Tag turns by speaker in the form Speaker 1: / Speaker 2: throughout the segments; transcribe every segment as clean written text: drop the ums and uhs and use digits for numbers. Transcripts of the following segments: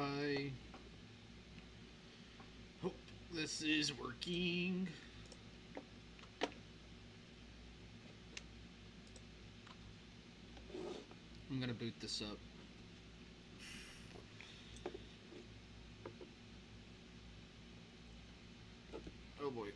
Speaker 1: I hope this is working. I'm gonna boot this up. Oh boy.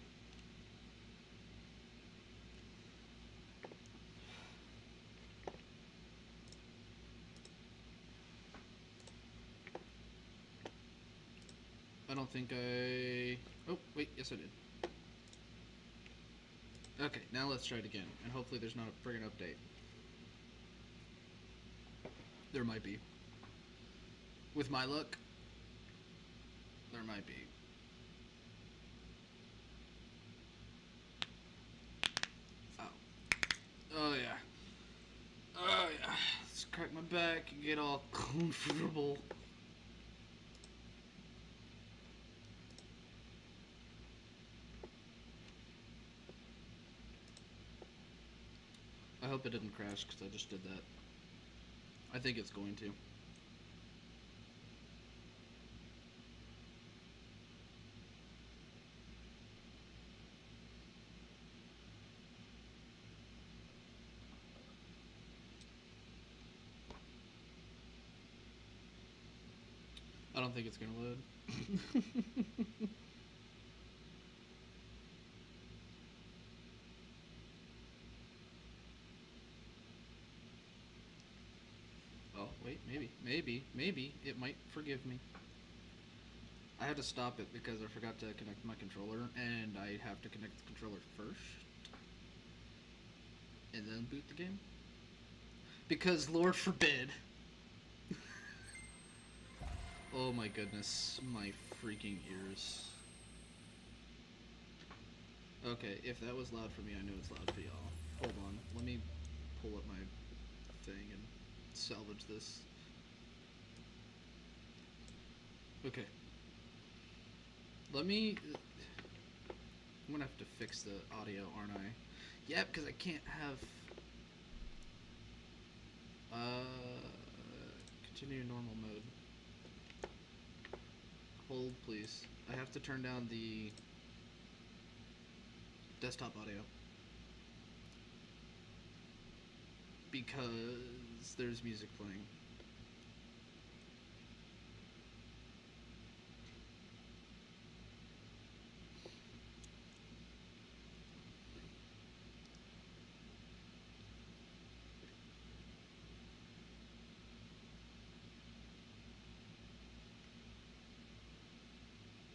Speaker 1: I don't think I... Oh, wait, yes I did. Okay, now let's try it again, and hopefully there's not a friggin' update. There might be. With my luck, there might be. Oh. Oh yeah. Oh yeah. Let's crack my back and get all comfortable. I hope it didn't crash because I just did that. I think it's going to. I don't think it's gonna load. Oh, wait, maybe it might forgive me. I had to stop it because I forgot to connect my controller, and I have to connect the controller first, and then boot the game. Because, Lord forbid. Oh my goodness, my freaking ears. Okay, if that was loud for me, I know it's loud for y'all. Hold on, let me pull up my thing and salvage this. Okay. Let me... I'm gonna have to fix the audio, aren't I? Yeah, because I can't have... Continue normal mode. Hold, please. I have to turn down the desktop audio. Because there's music playing.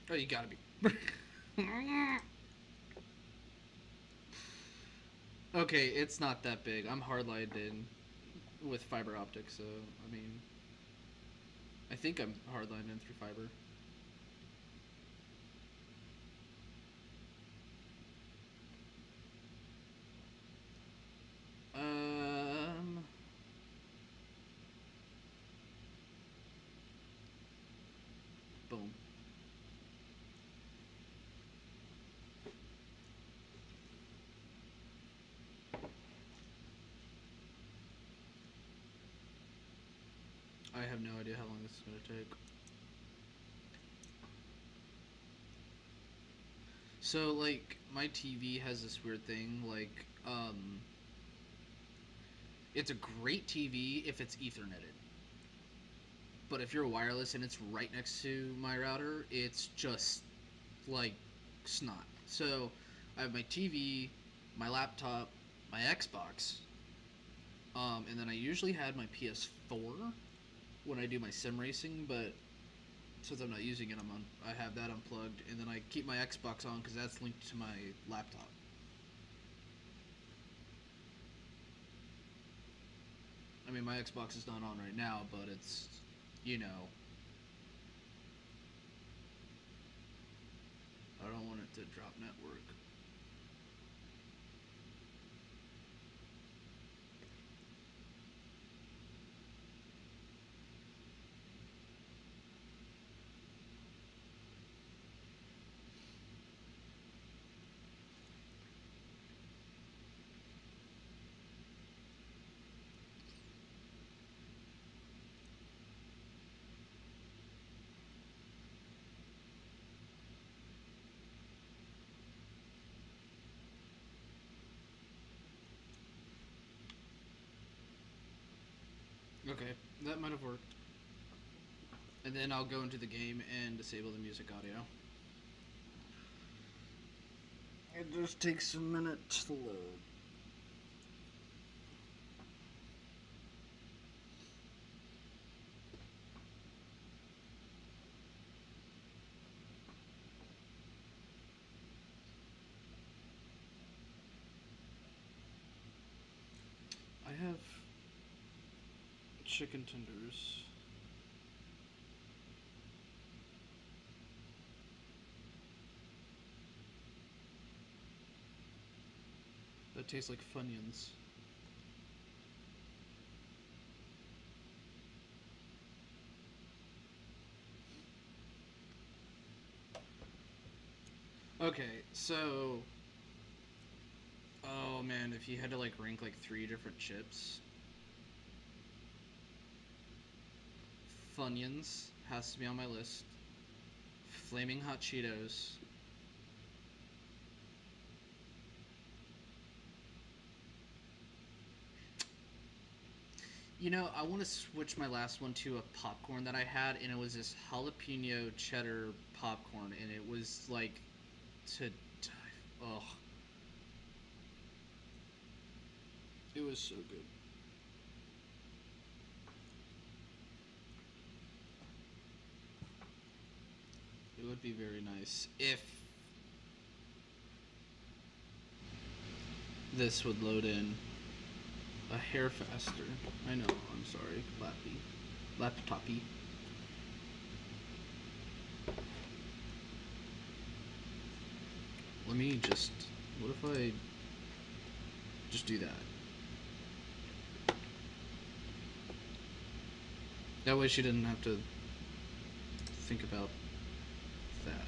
Speaker 1: Oh, you gotta be. Okay, it's not that big. I'm hardlined in with fiber optics, so, I mean... I think I'm hardlined in through fiber. Um... Boom. I have no idea how long this is gonna take. So, like, my TV has this weird thing, like, it's a great TV if it's Etherneted. But if you're wireless and it's right next to my router, it's just, like, snot. So, I have my TV, my laptop, my Xbox, and then I usually had my PS4 when I do my sim racing, but since I'm not using it, I have that unplugged, and then I keep my Xbox on because that's linked to my laptop. I mean, my Xbox is not on right now, but it's, you know, I don't want it to drop network. Okay, that might have worked. And then I'll go into the game and disable the music audio. It just takes a minute to load. I have chicken tenders. That taste like Funyuns. Okay, so oh man, if you had to like rank like three different chips, Funyuns has to be on my list. Flaming Hot Cheetos. You know, I want to switch my last one to a popcorn that I had, and it was this jalapeno cheddar popcorn, and it was like to die. Oh, it was so good. It would be very nice if this would load in a hair faster. I know, I'm sorry, laptopy. Let me just, what if I just do that? That way she didn't have to think about that.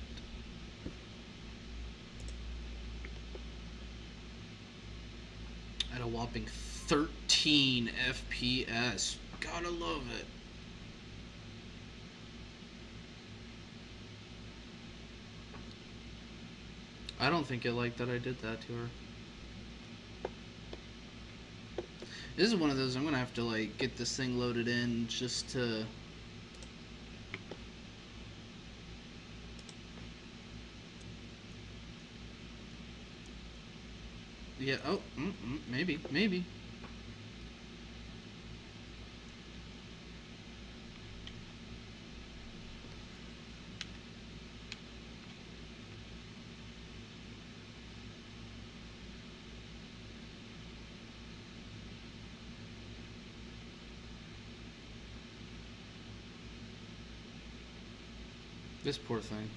Speaker 1: At a whopping 13 FPS. Gotta love it. I don't think it liked that I did that to her. This is one of those I'm gonna have to like get this thing loaded in just to. Yeah. Oh. Maybe. This poor thing.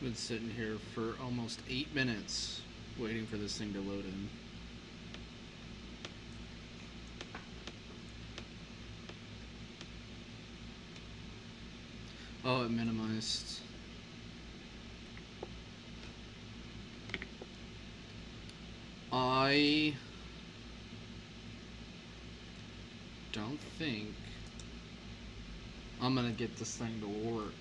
Speaker 1: Been sitting here for almost 8 minutes waiting for this thing to load in. Oh, it minimized. I don't think I'm gonna get this thing to work.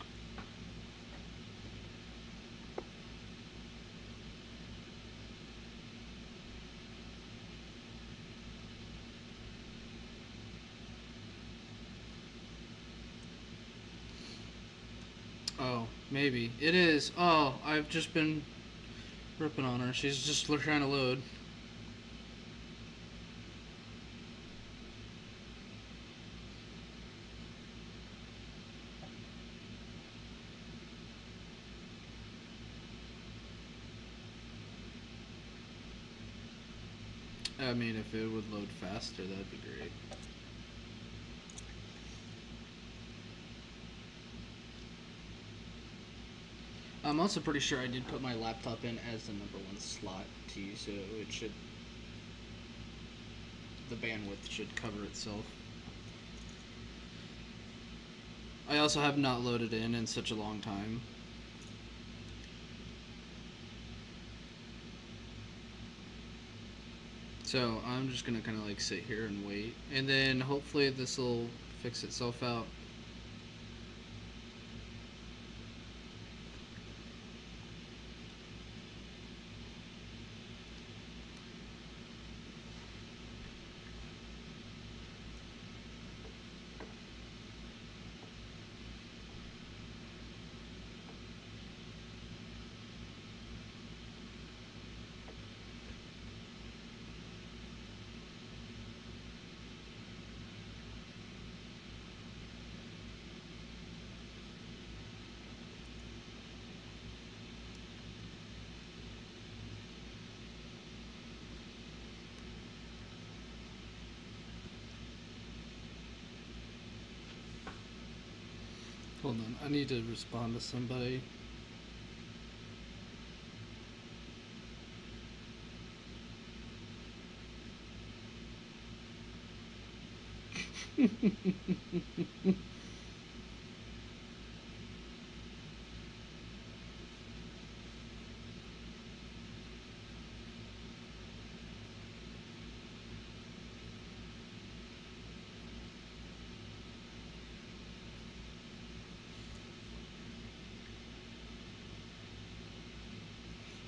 Speaker 1: Oh, maybe. It is. Oh, I've just been ripping on her. She's just trying to load. I mean, if it would load faster, that'd be great. I'm also pretty sure I did put my laptop in as the #1 slot too, so it should. The bandwidth should cover itself. I also have not loaded in such a long time. So I'm just gonna kind of like sit here and wait, and then hopefully this will fix itself out.
Speaker 2: Hold on, I need to respond to somebody.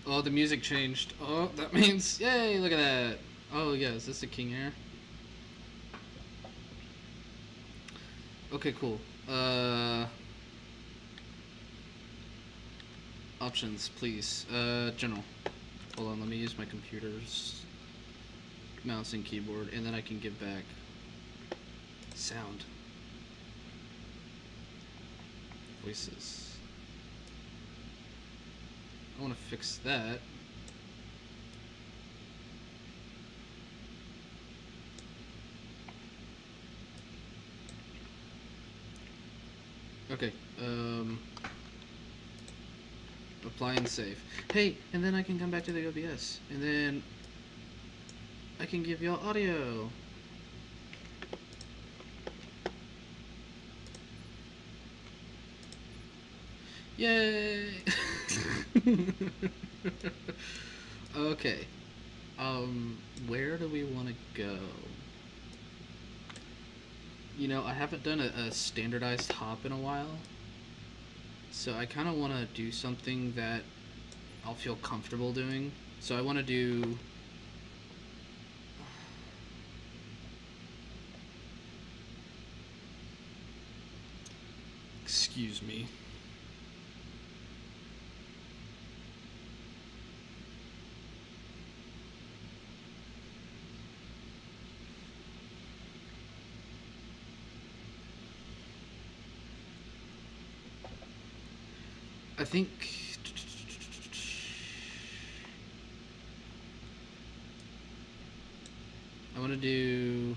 Speaker 2: Oh, the music changed. Oh, that means yay! Look at that. Oh yeah, is this a King Air? Okay, cool. Options, please. General. Hold on, let me use my computer's mouse and keyboard, and then I can give back sound. Voices. I want to fix that. Okay. Apply and save. Hey, and then I can come back to the OBS, and then I can give y'all audio. Yay! Okay. Where do we want to go? You know, I haven't done a standardized hop in a while. So I kind of want to do something that I'll feel comfortable doing. So I want to do... Excuse me. I think... I want to do...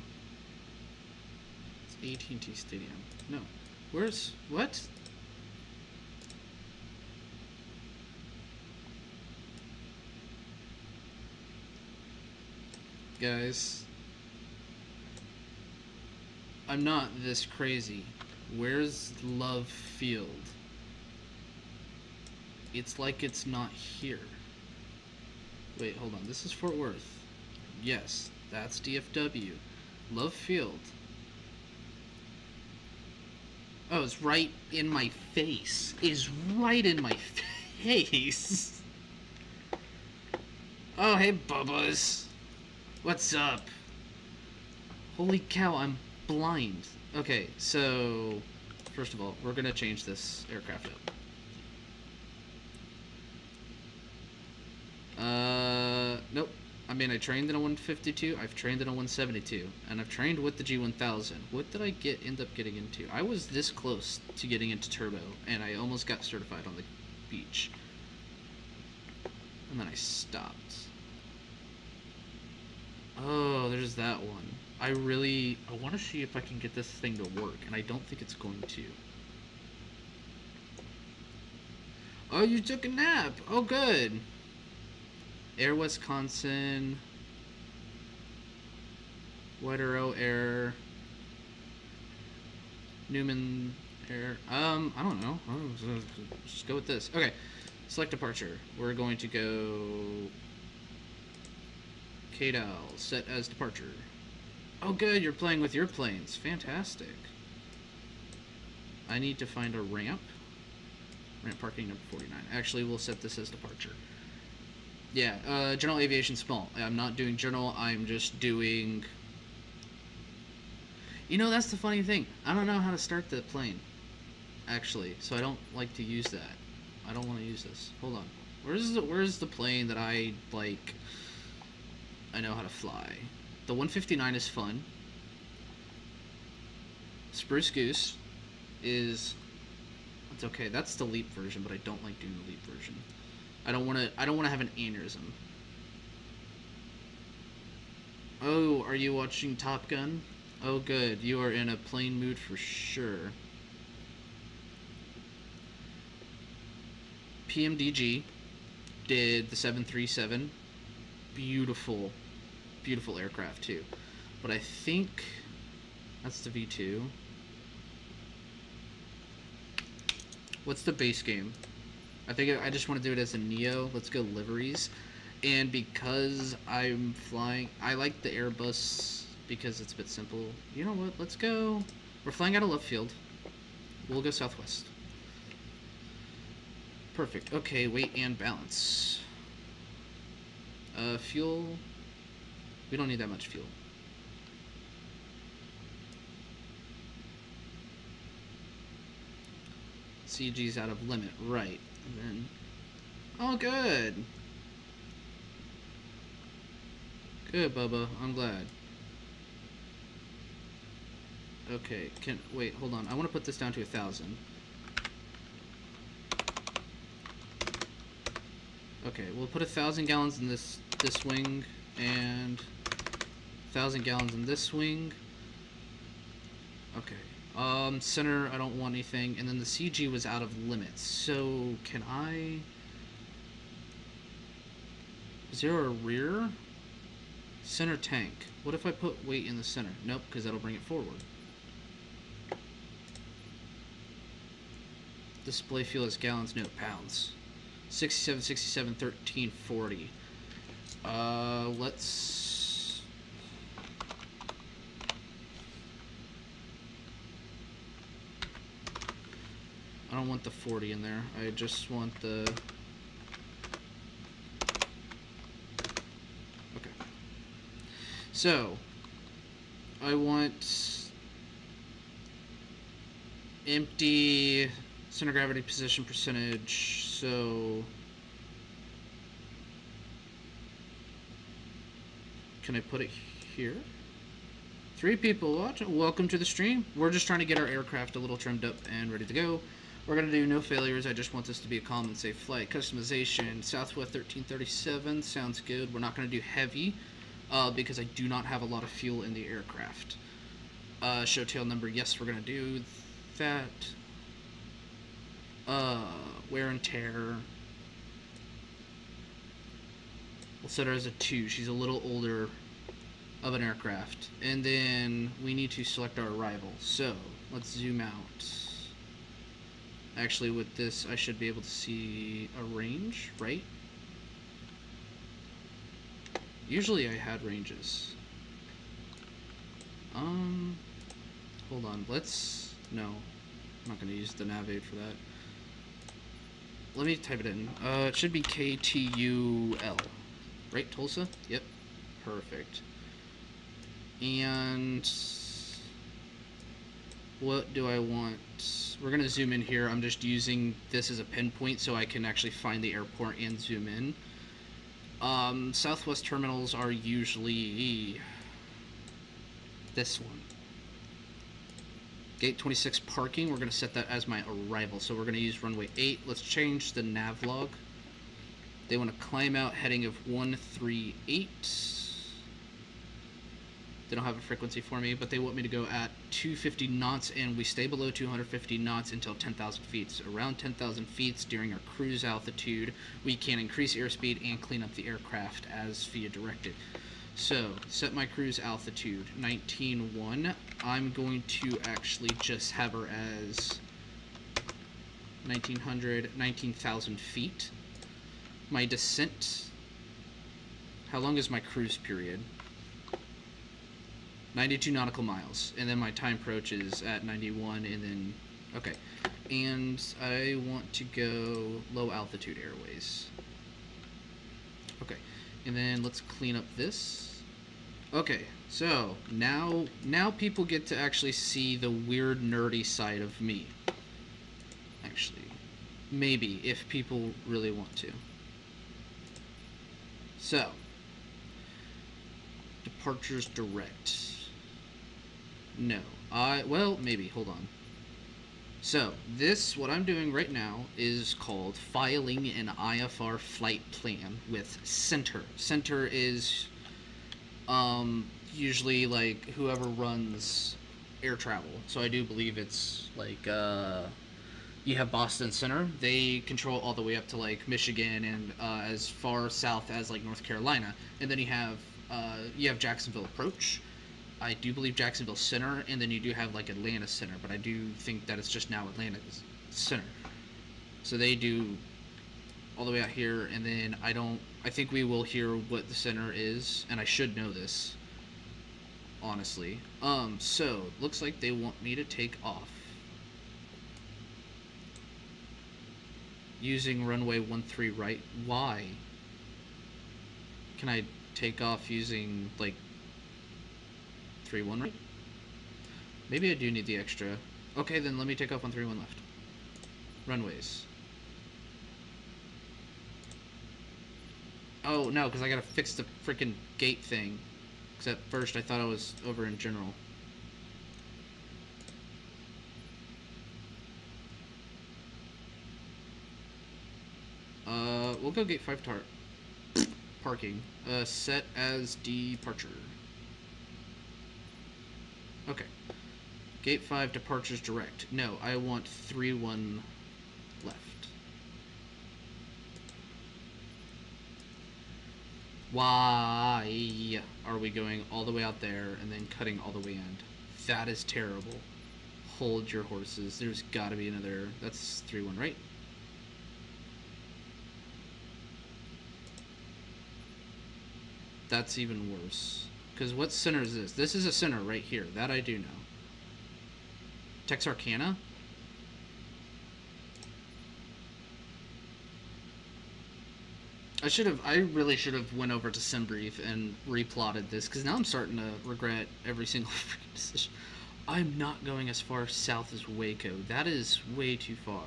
Speaker 2: It's AT&T Stadium. No. Where's... What? Guys. I'm not this crazy. Where's Love Field? It's like it's not here. Wait, hold on. This is Fort Worth. Yes, that's DFW. Love Field. Oh, it's right in my face. Is right in my face. Oh, hey, Bubbas. What's up? Holy cow, I'm blind. Okay, so... First of all, we're gonna change this aircraft up. Nope. I mean, I trained in a 152, I've trained in a 172, and I've trained with the G1000. What did I end up getting into? I was this close to getting into turbo, and I almost got certified on the beach. And then I stopped. Oh, there's that one. I want to see if I can get this thing to work, and I don't think it's going to. Oh, you took a nap. Oh, good. Air Wisconsin. White Arrow Air. Newman Air. I don't know. Just go with this. Okay. Select departure. We're going to go KDAL. Set as departure. Oh, good. You're playing with your planes. Fantastic. I need to find a ramp. Ramp parking number 49. Actually, we'll set this as departure. Yeah, general aviation small. I'm not doing general, I'm just doing... You know, that's the funny thing. I don't know how to start the plane, actually, so I don't like to use that. I don't want to use this. Hold on. Where's the plane that I, like... I know how to fly? The 159 is fun. Spruce Goose is... It's okay. That's the LEAP version, but I don't like doing the LEAP version. I don't want to have an aneurysm. Oh, are you watching Top Gun? Oh, good. You are in a plane mood for sure. PMDG did the 737. Beautiful, beautiful aircraft too. But I think that's the V2. What's the base game? I think I just want to do it as a Neo. Let's go liveries. And because I'm flying, I like the Airbus because it's a bit simple. You know what? Let's go. We're flying out of left field. We'll go southwest. Perfect. Okay, weight and balance. Fuel. We don't need that much fuel. CG's out of limit, right. And then, oh, good. Good, Bubba. I'm glad. Okay, wait, hold on. I want to put this down to 1,000. Okay, we'll put 1,000 gallons in this wing, and 1,000 gallons in this wing. Okay. Center, I don't want anything, and then the CG was out of limits. So, can I... Is there a rear? Center tank. What if I put weight in the center? Nope, because that'll bring it forward. Display fuel as gallons, no, pounds. 67, 67, 13, 40. Let's... I don't want the 40 in there. I just want the... Okay. So, I want empty center gravity position percentage, so can I put it here? 3 people watching. Welcome to the stream. We're just trying to get our aircraft a little trimmed up and ready to go. We're going to do no failures. I just want this to be a calm and safe flight. Customization, Southwest 1337. Sounds good. We're not going to do heavy because I do not have a lot of fuel in the aircraft. Show tail number. Yes, we're going to do that. Wear and tear. We'll set her as a 2. She's a little older of an aircraft. And then we need to select our arrival. So, let's zoom out. Actually, with this, I should be able to see a range, right? Usually I had ranges. Hold on, no. I'm not going to use the nav aid for that. Let me type it in. It should be KTUL. Right, Tulsa? Yep. Perfect. And what do I want? We're going to zoom in here. I'm just using this as a pinpoint so I can actually find the airport and zoom in. Southwest terminals are usually this one. Gate 26 parking, we're going to set that as my arrival. So we're going to use runway 8. Let's change the nav log. They want to climb out heading of 138. They don't have a frequency for me, but they want me to go at 250 knots, and we stay below 250 knots until 10,000 feet. So around 10,000 feet during our cruise altitude, we can increase airspeed and clean up the aircraft as VIA directed. So, set my cruise altitude, 19.1. I'm going to actually just have her as 19,000 feet. My descent, how long is my cruise period? 92 nautical miles, and then my time approach is at 91, and then, okay. And I want to go low altitude airways. Okay, and then let's clean up this. Okay, so now people get to actually see the weird nerdy side of me. Actually, maybe, if people really want to. So, departures direct. No. Well, maybe. Hold on. So, what I'm doing right now is called filing an IFR flight plan with Center. Center is, usually, like, whoever runs air travel. So I do believe it's, like,
Speaker 1: You have Boston Center. They control all the way up to like Michigan and as far south as like North Carolina. And then you have Jacksonville Approach. I do believe Jacksonville Center, and then you do have like Atlanta Center, but I do think that it's just now Atlanta Center. So they do all the way out here, and then I think we will hear what the center is, and I should know this, honestly. So looks like they want me to take off using runway 13 right. Why? Can I take off using like 31 right? Maybe I do need the extra. Okay, then let me take off on 31 left. Runways. Oh, no, because I gotta fix the freaking gate thing. Because at first I thought I was over in general. We'll go gate 5 parking. Set as departure. Okay. Gate 5 departures direct. No, I want 3-1 left. Why are we going all the way out there and then cutting all the way in? That is terrible. Hold your horses. There's got to be another. That's 3-1, right? That's even worse. Because what center is this? This is a center right here. That I do know. Texarkana? I really should have went over to SimBrief and replotted this, because now I'm starting to regret every single freaking decision. I'm not going as far south as Waco. That is way too far.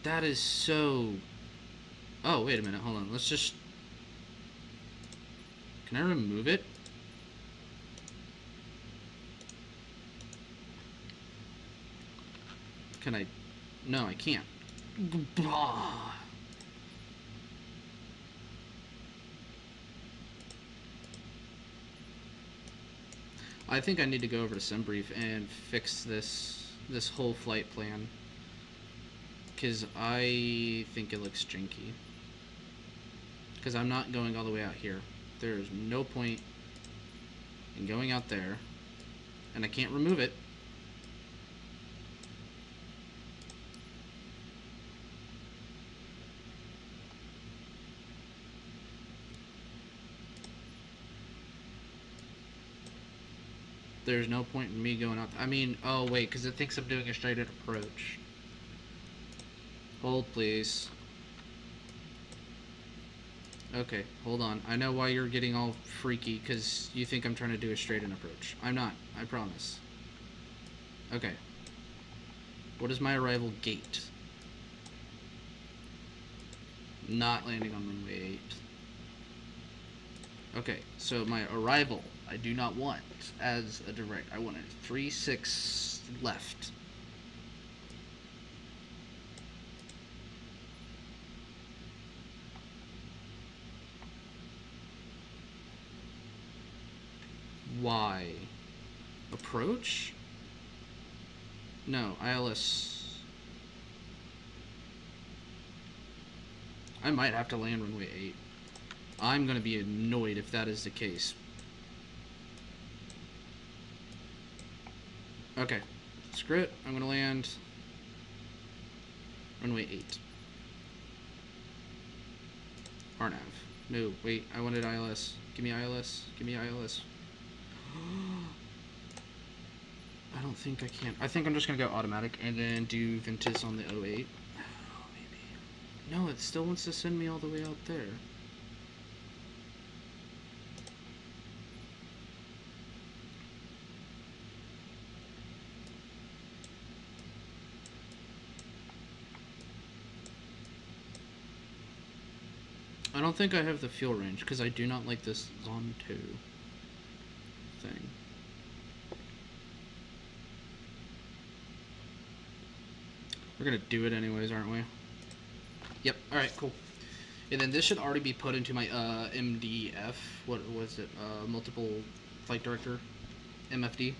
Speaker 1: That is so... Oh, wait a minute, hold on. Let's just... Can I remove it? Can I... No, I can't. I think I need to go over to SimBrief and fix this whole flight plan, because I think it looks janky. Because I'm not going all the way out here. There's no point in going out there, and I can't remove it. There's no point in me going out. I mean, oh wait, because it thinks I'm doing a straight-in approach. Hold, please. Okay, hold on. I know why you're getting all freaky, because you think I'm trying to do a straight-in approach. I'm not, I promise. Okay. What is my arrival gate? Not landing on runway 8. Okay, so my arrival, I do not want as a direct. I want a 3-6 left. Why? Approach? No, ILS. I might have to land runway 8. I'm gonna be annoyed if that is the case. Okay, screw it. I'm gonna land runway 8. RNAV. No, wait, I wanted ILS. Give me ILS. Give me ILS. I don't think I can. I think I'm just gonna go automatic and then do Ventus on the 08. Oh, maybe. No, it still wants to send me all the way out there. I don't think I have the fuel range because I do not like this Zone 2 thing. We're gonna do it anyways, aren't we? Yep. Alright, cool. And then this should already be put into my MDF. What was it? Multiple Flight Director? MFD?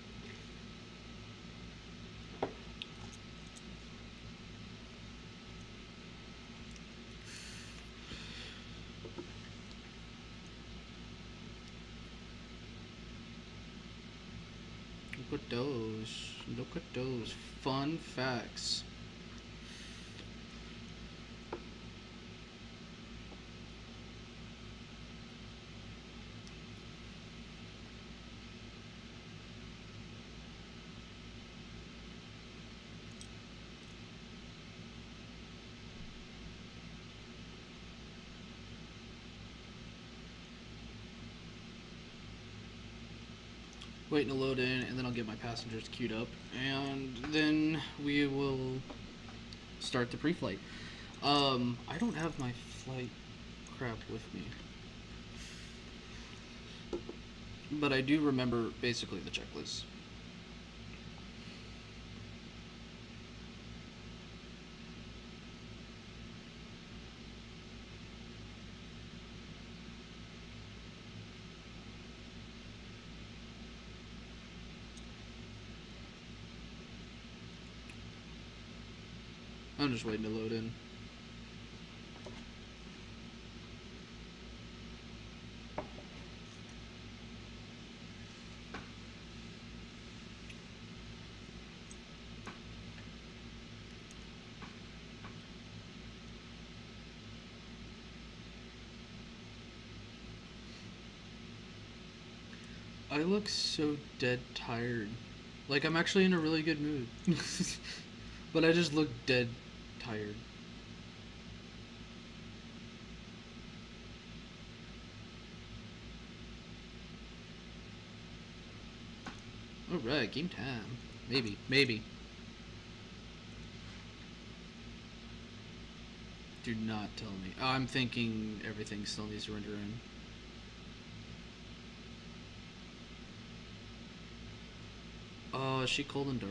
Speaker 2: Look at those. Look at those fun facts. Waiting to load in, and then I'll get my passengers queued up, and then we will start the pre-flight. I don't have my flight crap with me, but I do remember basically the checklist. I'm just waiting to load in. I look so dead tired. Like, I'm actually in a really good mood. But I just look dead tired. Alright, game time. Maybe. Do not tell me. Oh, I'm thinking everything still needs to render in. Oh, is she cold and dark?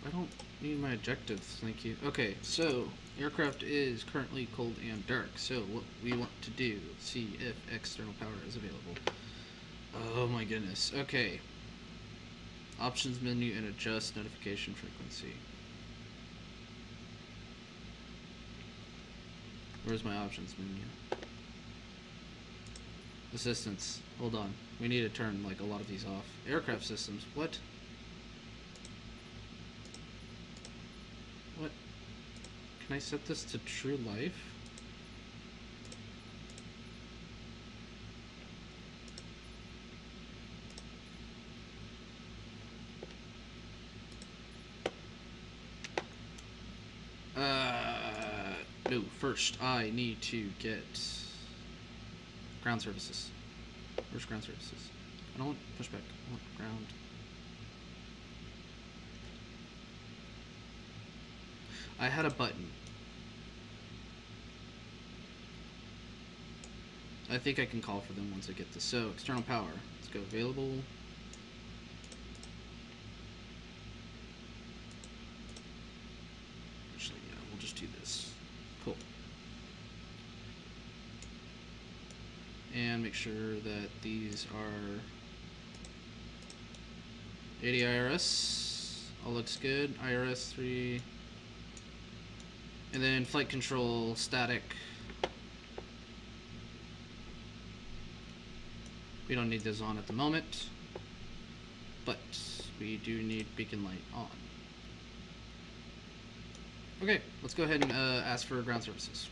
Speaker 2: I don't need my objectives, thank you. Okay, so aircraft is currently cold and dark. So what we want to do, see if external power is available. Oh my goodness. Okay. Options menu and adjust notification frequency. Where's my options menu? Assistance. Hold on. We need to turn like a lot of these off. Aircraft systems. What? What? Can I set this to true life? No, first I need to get ground services. Where's ground services? I don't want pushback. I want ground. I had a button. I think I can call for them once I get this. So, external power. Let's go available. Actually, yeah, we'll just do this. Cool. And make sure that these are 80 IRS. All looks good. IRS 3. And then flight control static. We don't need this on at the moment, but we do need beacon light on. Okay, let's go ahead and ask for ground services.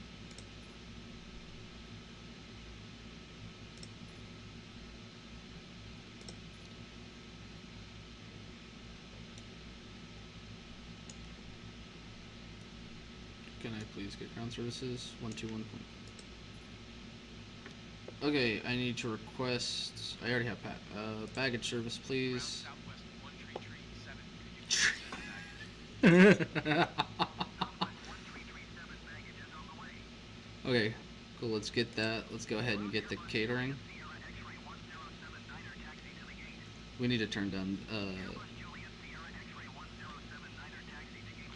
Speaker 2: Can I please get ground services? 121. Okay, I need to request. I already have baggage service, please. Okay, cool. Let's get that. Let's go ahead and get the catering. We need to turn down.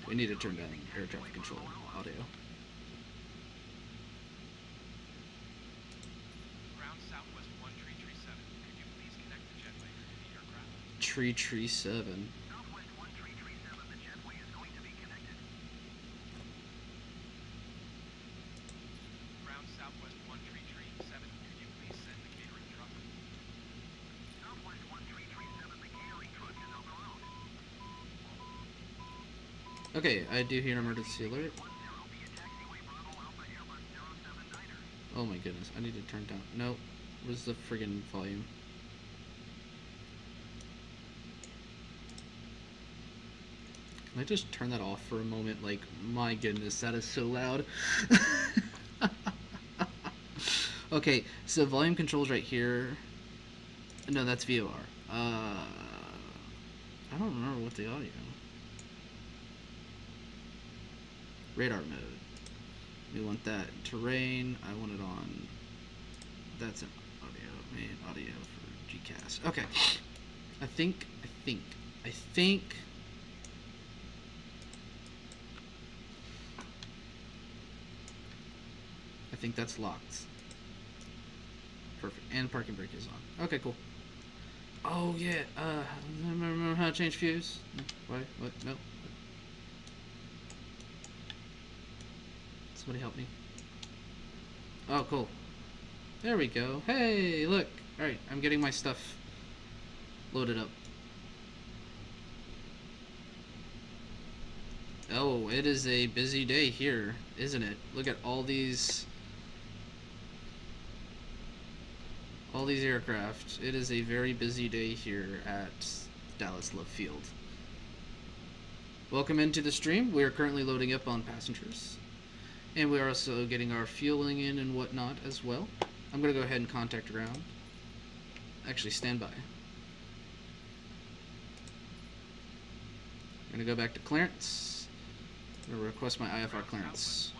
Speaker 2: We need to turn down air traffic control audio.
Speaker 3: Ground Southwest 1337. Could you please connect the
Speaker 2: 1337.
Speaker 3: Ground Southwest 1337, could you please send the catering truck? Southwest 1337, the catering truck is on the road.
Speaker 2: Okay, I do hear an emergency alert. Oh my goodness, I need to turn down. Nope. Where's the friggin' volume? Can I just turn that off for a moment? Like, my goodness, that is so loud. Okay, so volume controls right here. No, that's VOR. I don't remember what the audio. Radar mode. We want that. Terrain, I want it on. That's an audio. Main audio for GCast. Okay. I think that's locked. Perfect. And parking brake is on. Okay, cool. Oh yeah. Remember how to change fuse? Why? What? No. Somebody help me. Oh, cool. There we go. Hey, look. Alright, I'm getting my stuff loaded up. Oh, it is a busy day here, isn't it? Look at all these aircraft. It is a very busy day here at Dallas Love Field. Welcome into the stream. We are currently loading up on passengers. And we are also getting our fueling in and whatnot as well. I'm going to go ahead and contact ground. Actually, stand by. I'm going to go back to clearance. I'm going to request my IFR clearance.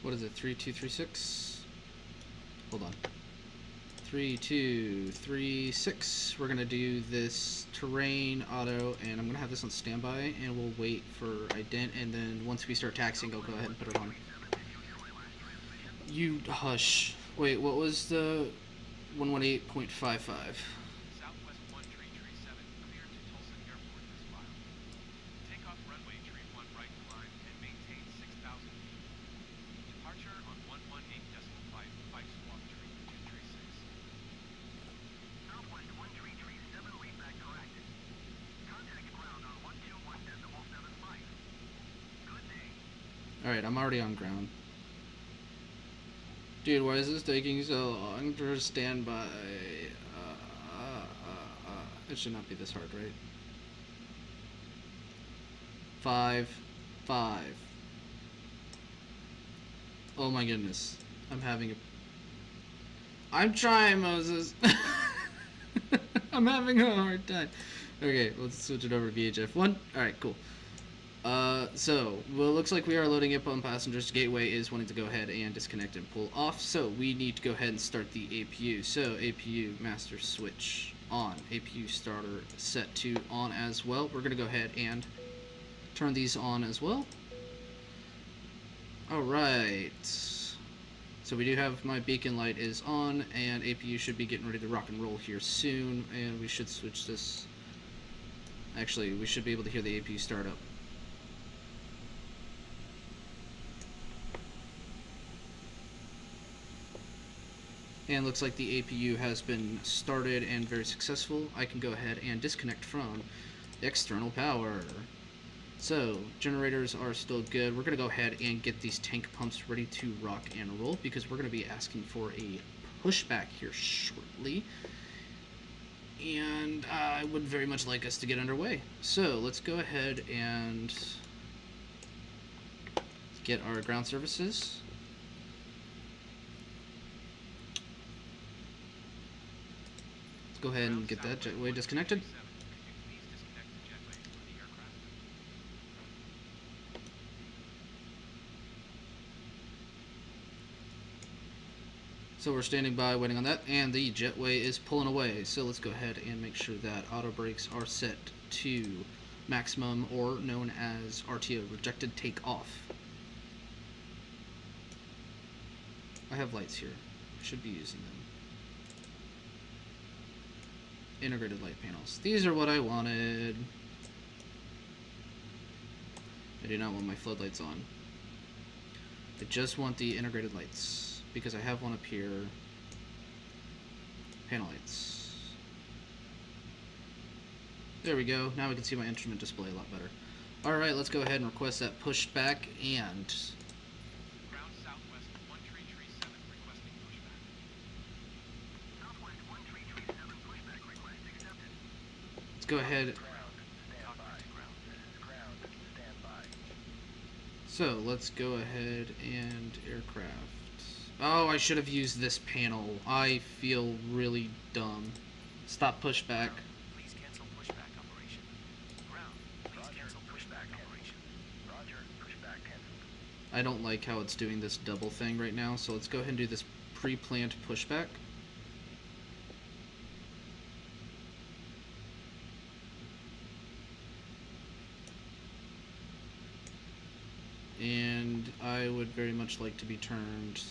Speaker 2: What is it, 3236? Hold on. 3236. We're gonna do this terrain auto, and I'm gonna have this on standby, and we'll wait for ident, and then once we start taxiing, I'll go ahead and put it on. You hush. Wait, what was the 118.55? Alright, I'm already on ground. Dude, why is this taking so long for standby? It should not be this hard, right? 5. Oh my goodness. I'm having a... I'm trying, Moses. I'm having a hard time. Okay, let's switch it over to VHF 1. Alright, cool. So, well, it looks like we are loading up on passengers. Gateway is wanting to go ahead and disconnect and pull off, so we need to go ahead and start the APU. So, APU master switch on. APU starter set to on as well. We're going to go ahead and turn these on as well. Alright. So we do have my beacon light is on, and APU should be getting ready to rock and roll here soon, and we should switch this. Actually, we should be able to hear the APU start up. And looks like the APU has been started and very successful. I can go ahead and disconnect from external power. So, generators are still good. We're going to go ahead and get these tank pumps ready to rock and roll, because we're going to be asking for a pushback here shortly. And I would very much like us to get underway. So, let's go ahead and get our ground services. Let's go ahead and get that jetway disconnected. So we're standing by waiting on that, and the jetway is pulling away. So let's go ahead and make sure that auto brakes are set to maximum, or known as RTO, rejected takeoff. I have lights here. I should be using them. Integrated light panels. These are what I wanted. I do not want my floodlights on. I just want the integrated lights, because I have one up here. Panel lights. There we go. Now we can see my instrument display a lot better. Alright, let's go ahead and request that pushback, and
Speaker 3: Ground southwest 1337 requesting pushback. Southwest 1337 pushback request accepted.
Speaker 2: let's go ahead.
Speaker 3: Ground, stand by. Ground. This is ground, stand by.
Speaker 2: So let's go ahead and aircraft. Oh, I should have used this panel. I feel really dumb. Stop pushback.
Speaker 3: Please cancel pushback operation. Ground, please cancel pushback operation. Roger, pushback canceled.
Speaker 2: I don't like how it's doing this double thing right now, so let's go ahead and do this pre-planned pushback. And I would very much like to be turned.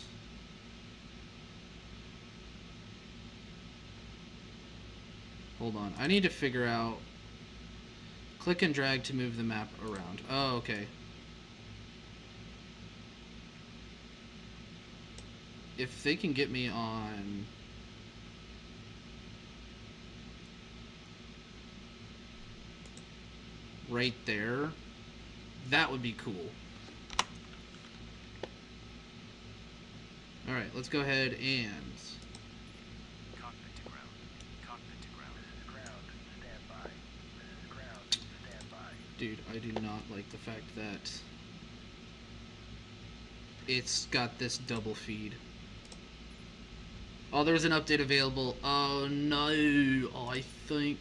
Speaker 2: Hold on, I need to figure out. Click and drag to move the map around. Oh, okay. If they can get me on right there, that would be cool. Alright, let's go ahead and
Speaker 3: Cockpit to ground. Cockpit to ground. This is ground, stand by. This is ground, stand by.
Speaker 2: dude, I do not like the fact that it's got this double feed. Oh, there's an update available. Oh no, I think.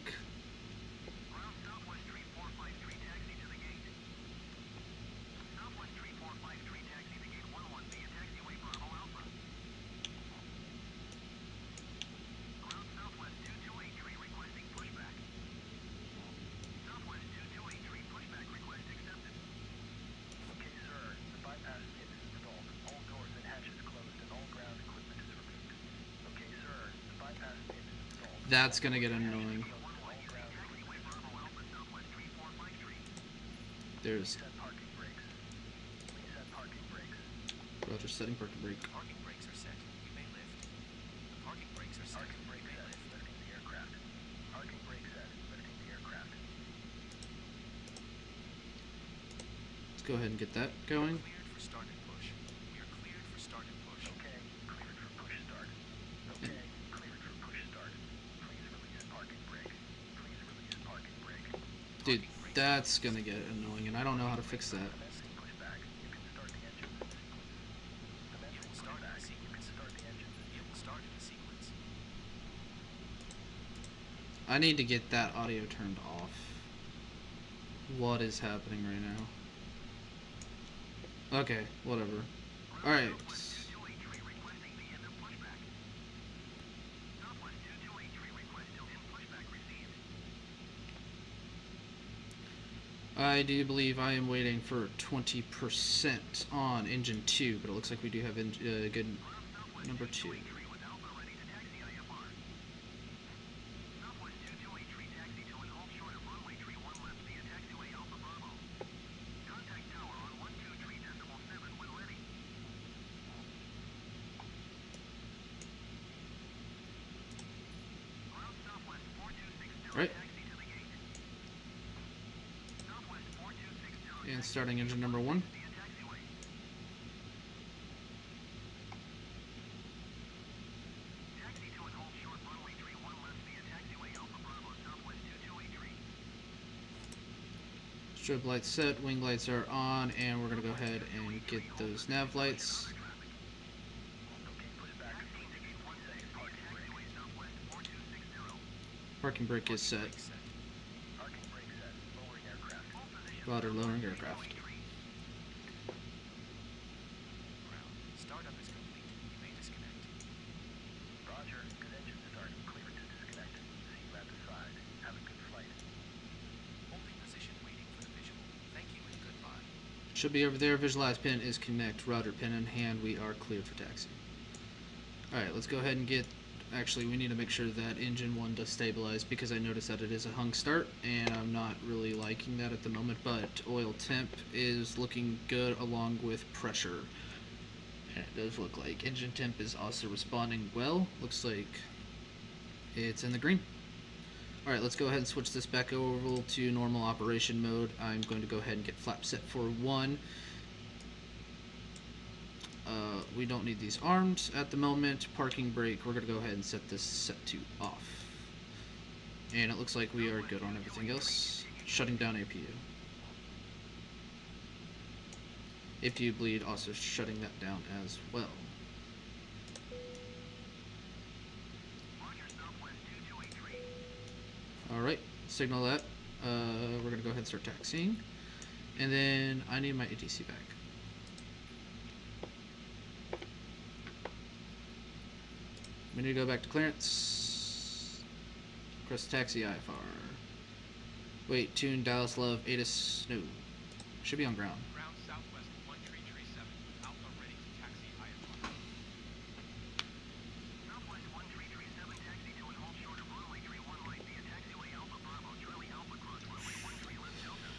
Speaker 3: Ground southwest 3453 taxi to the gate. Southwest 3453 taxi to gate 11 via taxiway Bravo Alpha. Ground southwest 2283 requesting pushback. Southwest 2283 pushback request accepted. Okay, sir. The bypass pin is installed. All doors and hatches closed and all ground equipment is removed. Okay, sir. The bypass pin is installed.
Speaker 2: That's gonna get annoying. There's
Speaker 3: Set parking brakes. Please set parking brakes.
Speaker 2: Roger, setting parking brake.
Speaker 3: Parking brakes are set. You may lift. The parking brakes are set. Parking brake set. Lifting the aircraft. Parking brake set. Lifting the aircraft.
Speaker 2: Let's go ahead and get that going.
Speaker 3: Cleared for start and push. We are cleared for start and push. Okay. Cleared for push start. Okay. Cleared for push start. Please release parking brake. Please release parking brake.
Speaker 2: Dude, that's gonna get annoying, and I don't know how to fix that.
Speaker 3: Commencing pushback. You can start the engines in sequence. Commencing pushback. You can start the engines. You will start in the sequence.
Speaker 2: I need to get that audio turned off. What is happening right now? Okay, whatever. Alright. I do believe I am waiting for 20% on engine 2, but it looks like we do have good number 2. Right. And starting engine number 1. Strobe lights set, wing lights are on, and we're going to go ahead and get those nav lights. Parking brake is set. Roger, lowering aircraft.
Speaker 3: Startup is complete. You may disconnect.
Speaker 2: Should be over there. Visualize pin is connect. Router pin in hand. We are cleared for taxi. Alright, let's go ahead and get... Actually, we need to make sure that engine 1 does stabilize because I noticed that it is a hung start, and I'm not really liking that at the moment, but oil temp is looking good along with pressure. And it does look like engine temp is also responding well. Looks like it's in the green. Alright, let's go ahead and switch this back over to normal operation mode. I'm going to go ahead and get flap set for 1. We don't need these arms at the moment. Parking brake, we're going to go ahead and set this set to off. And it looks like we are good on everything else. Shutting down APU. APU bleed, also shutting that down as well. Alright, signal that. We're going to go ahead and start taxiing. And then I need my ATC back. We need to go back to clearance. Request taxi IFR. Wait, tune Dallas Love, ATIS, no. Should be on ground.
Speaker 4: Ground southwest 1337. Alpha ready to taxi IFR.
Speaker 3: Southwest 1337, taxi to and hold short of runway 31 right via taxiway Alpha Bravo, Charlie Alpha cross runway 13 left Delta.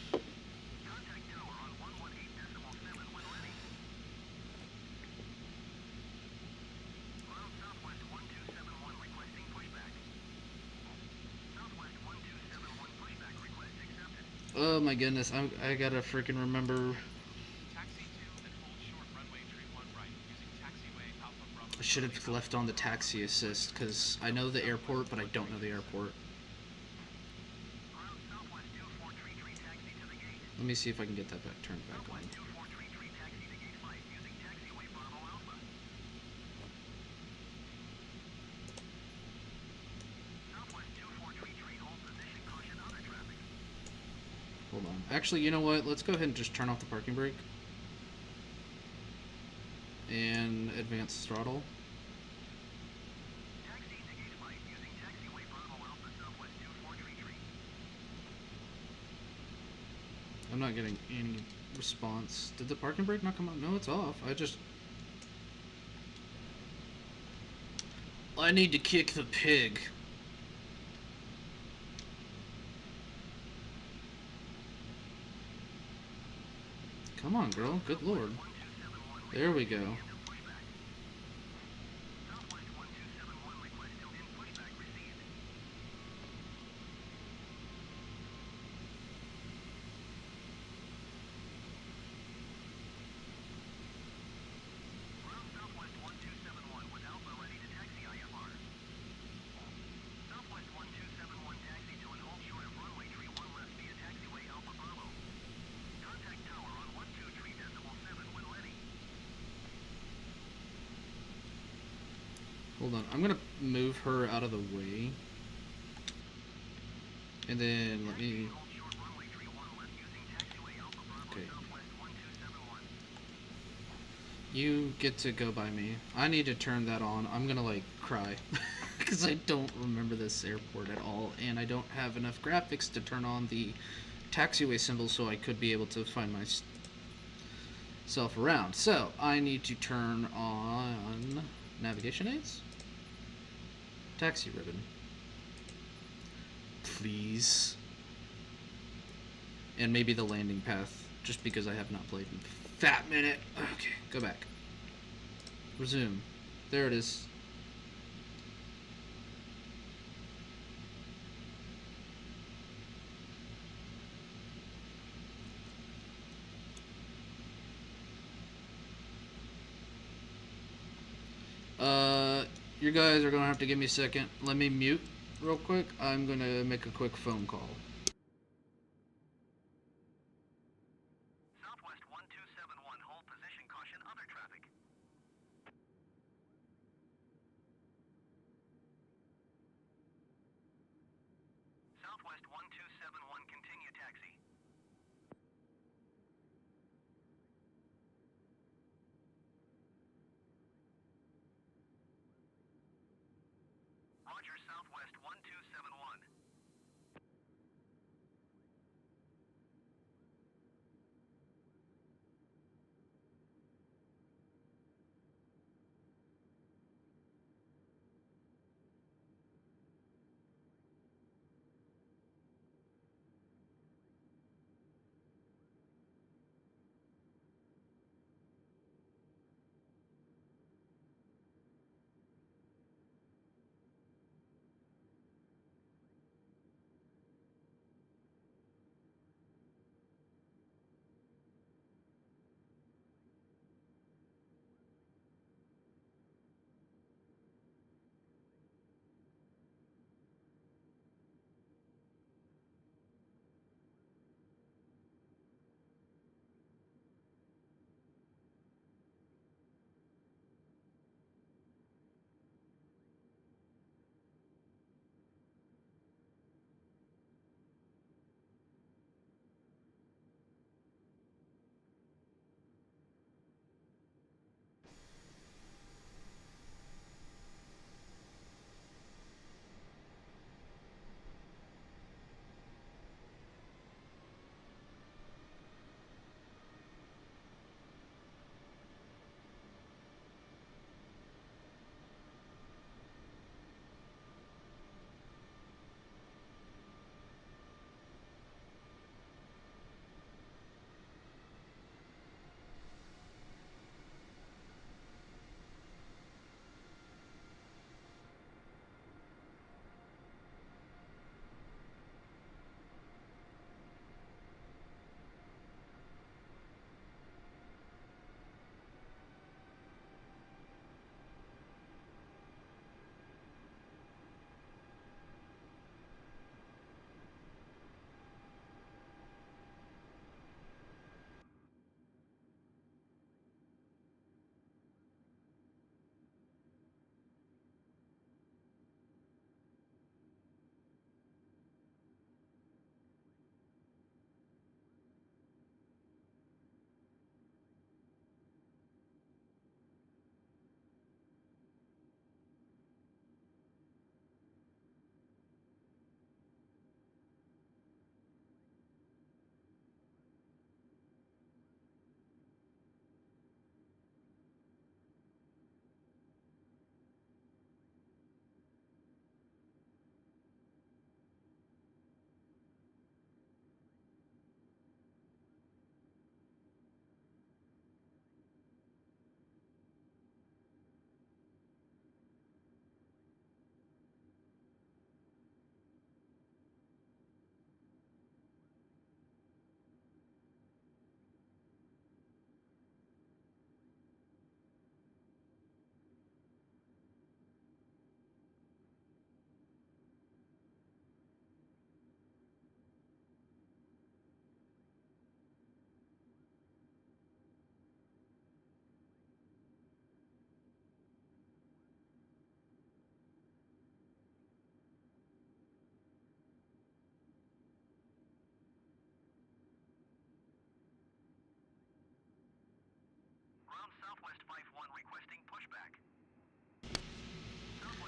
Speaker 3: Contact tower on 118.7 when ready. Ground Southwest 1271 requesting pushback. Southwest 1271 pushback request accepted.
Speaker 2: Oh my goodness, I gotta freaking remember.
Speaker 4: Taxi 2 and hold short runway 31 right using taxiway Alpha Bravo.
Speaker 2: I should have left on the taxi assist, because I know the airport, but I don't know the airport.
Speaker 3: Ground Southwest 2433 taxi to the gate.
Speaker 2: Let me see if I can get that back turned back on.
Speaker 3: Southwest 2433 taxi to gate 5 using taxiway Bravo Alpha. Southwest 2433 hold position caution other traffic.
Speaker 2: Hold on. Actually, you know what? Let's go ahead and just turn off the parking brake. And advance throttle.
Speaker 3: Taxi to gate 5 using taxiway Bravo Alpha Southwest 2433.
Speaker 2: I'm not getting any response. Did the parking brake not come on? No, it's off. I need to kick the pig. Come on, girl. Good lord. There we go.
Speaker 3: Southwest 1271 request till in pushback received. Ground Southwest 1271 with Alpha ready to taxi IFR. Southwest 1271 taxi to and hold short of runway 31 left via taxiway Alpha Bravo. Contact tower on 123.7 when ready.
Speaker 2: Hold on. I'm gonna move her out of the way. And then let me...
Speaker 3: Hold short runway 31 left using taxiway Alpha Bravo
Speaker 2: Okay.
Speaker 3: Southwest 1271.
Speaker 2: You get to go by me. I need to turn that on. I'm gonna, like, cry. Because I don't remember this airport at all. And I don't have enough graphics to turn on the taxiway symbol so I could be able to find myself around. So, I need to turn on navigation aids. Taxi ribbon. Please. And maybe the landing path, just because I have not played in Fat Minute. Okay, go back. Resume. There it is. You guys are gonna have to give me a second. Let me mute real quick. I'm gonna make a quick phone call.
Speaker 3: Southwest 1271 hold position caution other traffic. Southwest 1271 continue taxi. Roger Southwest 1271.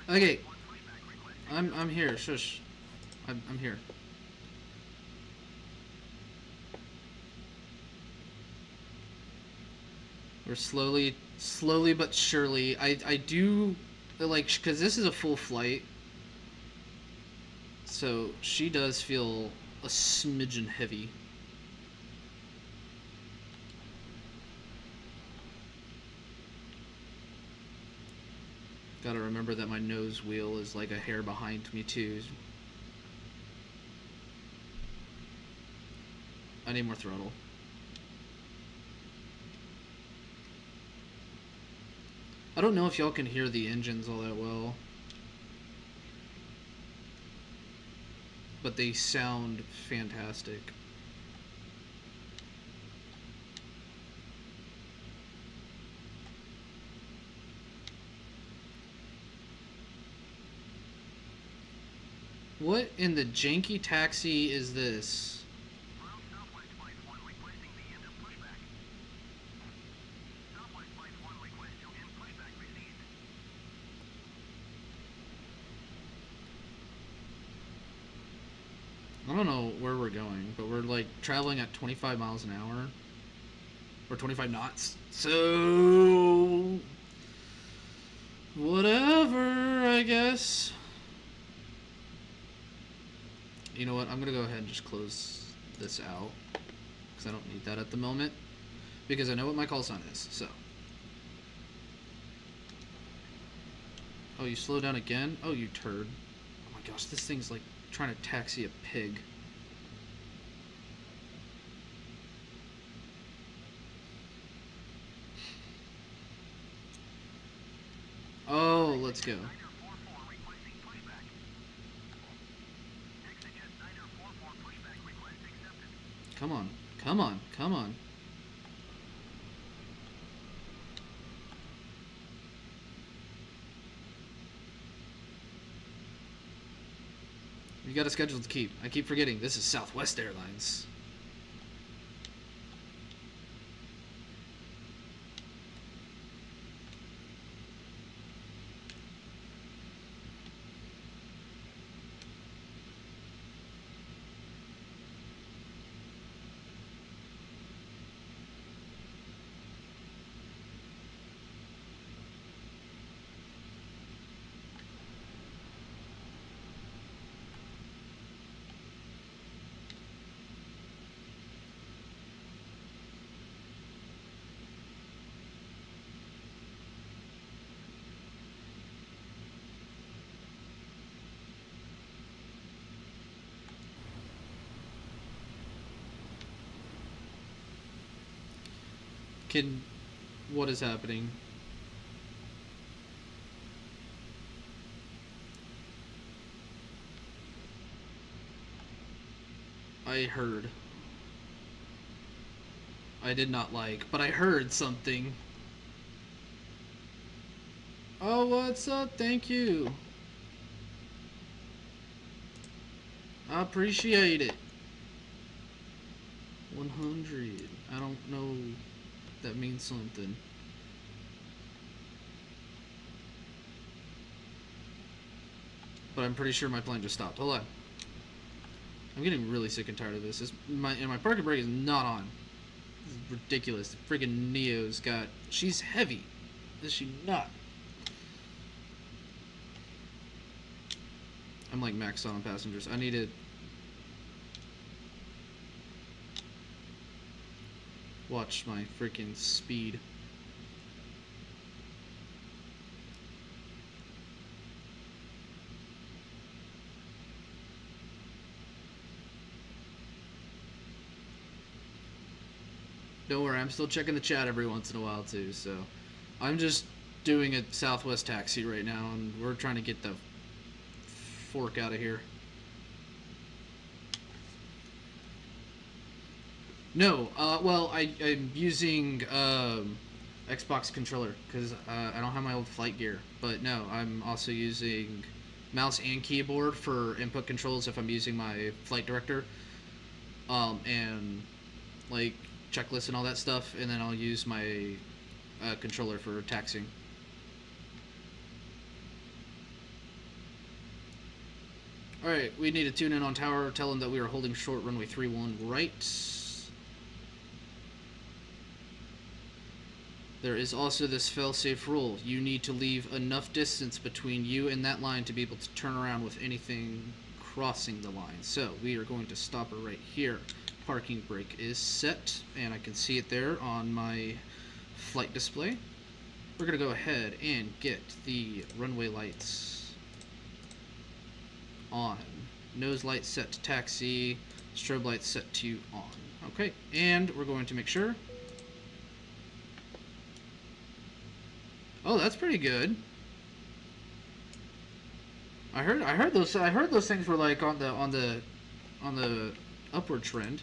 Speaker 2: Okay. I'm here. Shush. I'm here. We're slowly but surely. I do like because this is a full flight, so she does feel a smidgen heavy. Gotta remember that my nose wheel is like a hair behind me too. I need more throttle. I don't know if y'all can hear the engines all that well, but they sound fantastic. What in the janky taxi is this? I don't know where we're going, but we're like traveling at 25 miles an hour. Or 25 knots. So whatever, I guess. You know what? I'm gonna go ahead and just close this out because I don't need that at the moment because I know what my call sign is. So, oh, you slow down again? Oh, you turd! Oh my gosh, this thing's like trying to taxi a pig. Oh, let's go. Come on, come on, come on. You got a schedule to keep. I keep forgetting. This is Southwest Airlines. Kid, what is happening? I heard. I did not like, but I heard something. Oh, what's up? Thank you. I appreciate it. 100. I don't know. That means something. But I'm pretty sure my plane just stopped. Hold on. I'm getting really sick and tired of this. My parking brake is not on. This is ridiculous. The friggin' Neo's got... She's heavy. Is she not? I'm like maxed on passengers. I need to... watch my freaking speed. Don't worry, I'm still checking the chat every once in a while too, so I'm just doing a Southwest taxi right now and we're trying to get the fork out of here. No, well, I'm using Xbox controller because I don't have my old flight gear. But no, I'm also using mouse and keyboard for input controls if I'm using my flight director, and like checklists and all that stuff. And then I'll use my controller for taxiing. Alright, we need to tune in on tower, tell them that we are holding short runway 31 right. There is also this fail-safe rule. You need to leave enough distance between you and that line to be able to turn around with anything crossing the line. So we are going to stop her right here. Parking brake is set, and I can see it there on my flight display. We're going to go ahead and get the runway lights on. Nose light set to taxi, strobe light set to on. Okay, and we're going to make sure. Oh, that's pretty good. I heard those things were like on the upward trend.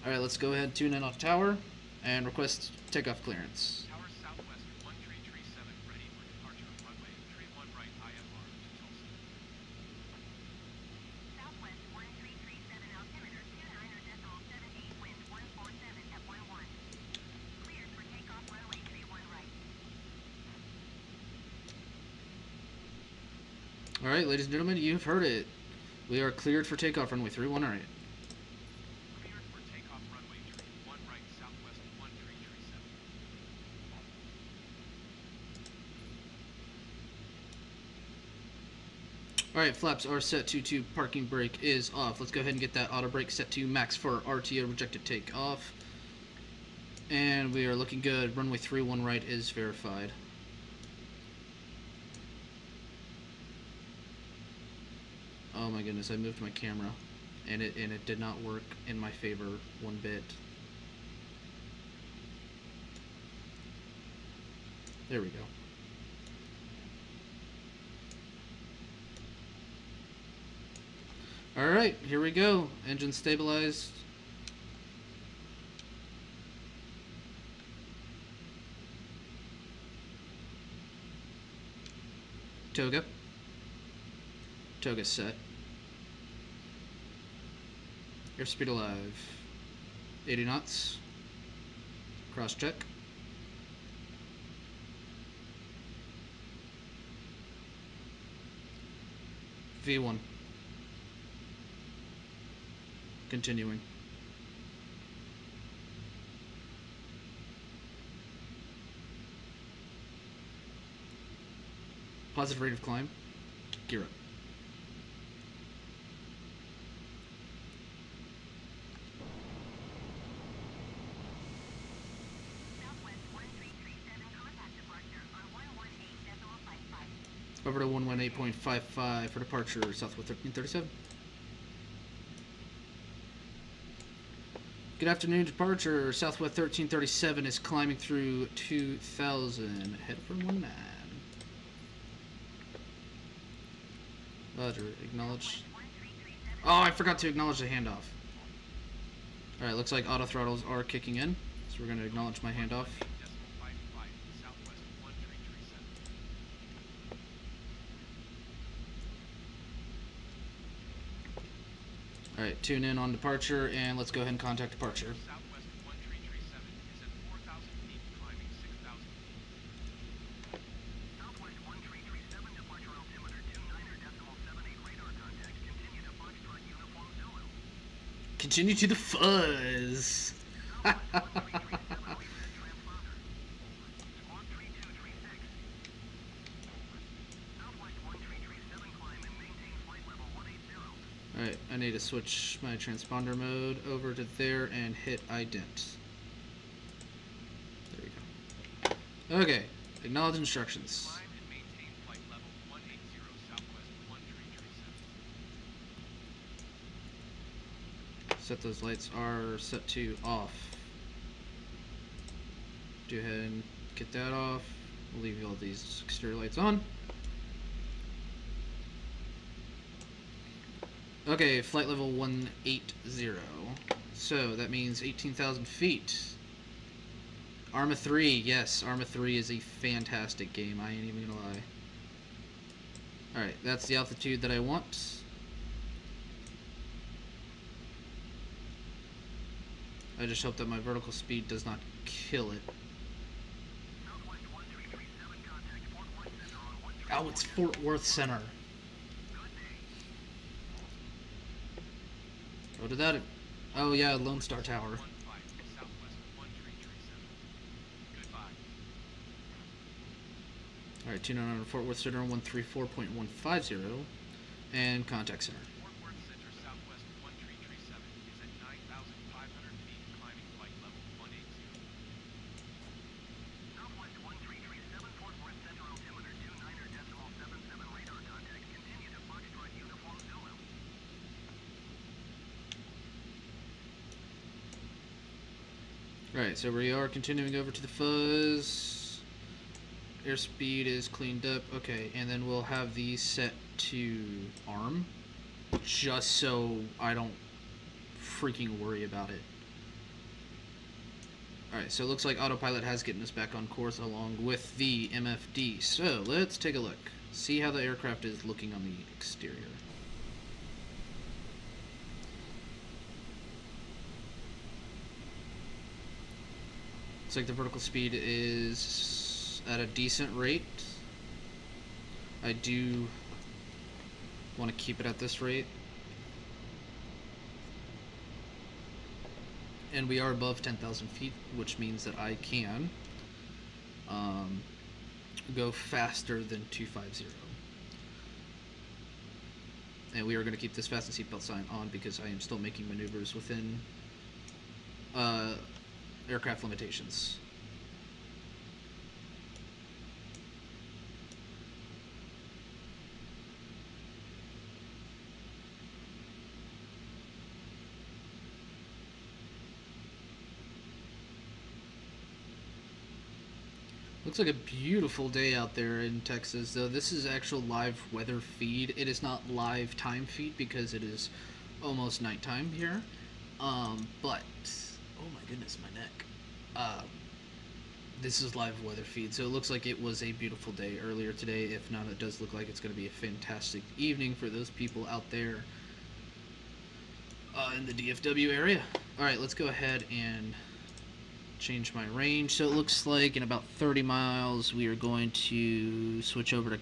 Speaker 2: All right, let's go ahead and tune in on tower and request takeoff clearance.
Speaker 4: Tower Southwest 1337, ready for departure of runway 31 right IFR to Tulsa.
Speaker 5: Southwest 1337, altimeter 29.78, wind 147 at 11. Cleared for takeoff runway 31 right.
Speaker 2: All right, ladies and gentlemen, you've heard it. We are cleared for takeoff runway 31 right.
Speaker 4: Cleared for takeoff runway 31 right Southwest 1337.
Speaker 2: Alright, flaps are set to parking brake is off. Let's go ahead and get that auto brake set to max for RTO rejected takeoff. And we are looking good. Runway 31 right is verified. Oh my goodness, I moved my camera and it did not work in my favor one bit. There we go. Alright, here we go. Engine stabilized. Toga. Toga set. Airspeed alive. 80 knots. Cross check. V1. Continuing. Positive rate of climb. Gear up.
Speaker 5: Southwest 1337, contact departure on 118.55.
Speaker 2: Over to 118.55 for departure, Southwest 1337. Good afternoon, departure. Southwest 1337 is climbing through 2000. Head for 19. Roger, acknowledge. Oh, I forgot to acknowledge the handoff. Alright, looks like auto throttles are kicking in. So we're going to acknowledge my handoff.
Speaker 4: Decimal 55, Southwest 1337.
Speaker 2: Alright, tune in on departure and let's go ahead and contact departure.
Speaker 4: Southwest 1337 is at 4,000 feet, climbing 6,000 feet.
Speaker 3: Southwest 1337, departure altimeter 29.78, radar contact. Continue to Foxtrot Uniform Zulu.
Speaker 2: Continue to the fuzz.
Speaker 3: Southwest 1337, we set transponder. Squawk 3236. Southwest 1337, climb and maintain flight level 180.
Speaker 2: Alright, I need to switch my transponder mode over to there and hit ident. There we go. Okay, acknowledge instructions.
Speaker 4: Climb and maintain flight level 180, Southwest 1337.
Speaker 2: Set those lights are set to off. Go ahead and get that off. We'll leave all these exterior lights on. Okay, flight level 180. So that means 18,000 feet. Arma 3, yes, Arma 3 is a fantastic game, I ain't even gonna lie. Alright, that's the altitude that I want. I just hope that my vertical speed does not kill it.
Speaker 3: Southwest 1337, contact Fort Worth Center on 1.
Speaker 2: Oh, it's Fort Worth Center.
Speaker 3: Good day.
Speaker 2: What did that? Oh yeah, Lone Star Tower.
Speaker 4: 15, southwest 1337. Goodbye.
Speaker 2: Alright, 299 Fort Worth Center 134.150. And contact center.
Speaker 4: Fort Worth Center, southwest 1337 is at 9,500 feet, climbing flight level 180.
Speaker 3: Southwest 1337, Fort Worth Center, altimeter 29.77 radar contact. Continue to Foxtrot Uniform Zulu.
Speaker 2: Right, so we are continuing over to the fuzz. Airspeed is cleaned up. Okay, and then we'll have these set to arm. Just so I don't freaking worry about it. Alright, so it looks like autopilot has getting us back on course along with the MFD. So let's take a look. See how the aircraft is looking on the exterior. Looks like the vertical speed is at a decent rate. I do want to keep it at this rate. And we are above 10,000 feet, which means that I can go faster than 250. And we are going to keep this fasten seatbelt sign on because I am still making maneuvers within aircraft limitations. Looks like a beautiful day out there in Texas, though this is actual live weather feed. It is not live time feed because it is almost nighttime here. But oh my goodness, my neck. This is live weather feed, so it looks like it was a beautiful day earlier today. If not, it does look like it's going to be a fantastic evening for those people out there in the DFW area. All right, let's go ahead and change my range. So it looks like in about 30 miles we are going to switch over to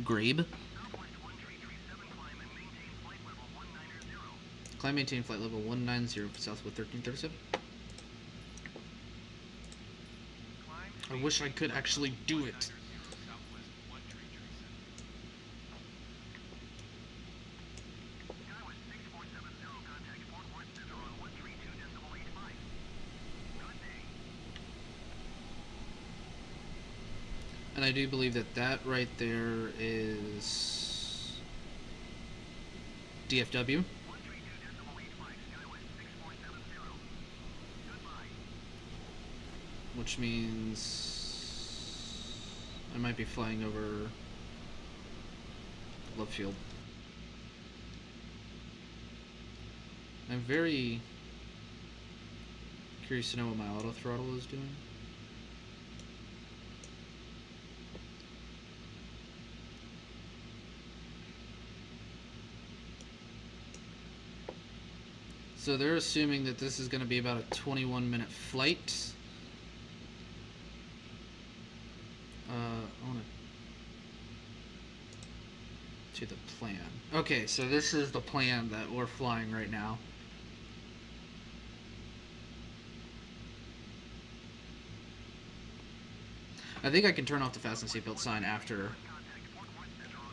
Speaker 2: Grabe.
Speaker 3: Southwest 1337, climb and maintain flight level 190.
Speaker 2: Climb, maintain flight level 190 for Southwest 1337.
Speaker 3: Climb
Speaker 2: I wish I could actually do it.
Speaker 4: 190, southwest 1337.
Speaker 3: Skywest 6470, contact Fort Worth Center on 132.85. Good day.
Speaker 2: And I do believe that that right there is DFW.
Speaker 3: 132.85, Skywest 6470. Goodbye.
Speaker 2: Which means I might be flying over Love Field. I'm very curious to know what my auto throttle is doing. So they're assuming that this is going to be about a 21-minute flight. I want to the plan. Okay, so this is the plan that we're flying right now. I think I can turn off the fasten seatbelt sign after
Speaker 3: Contact Fort Worth Center on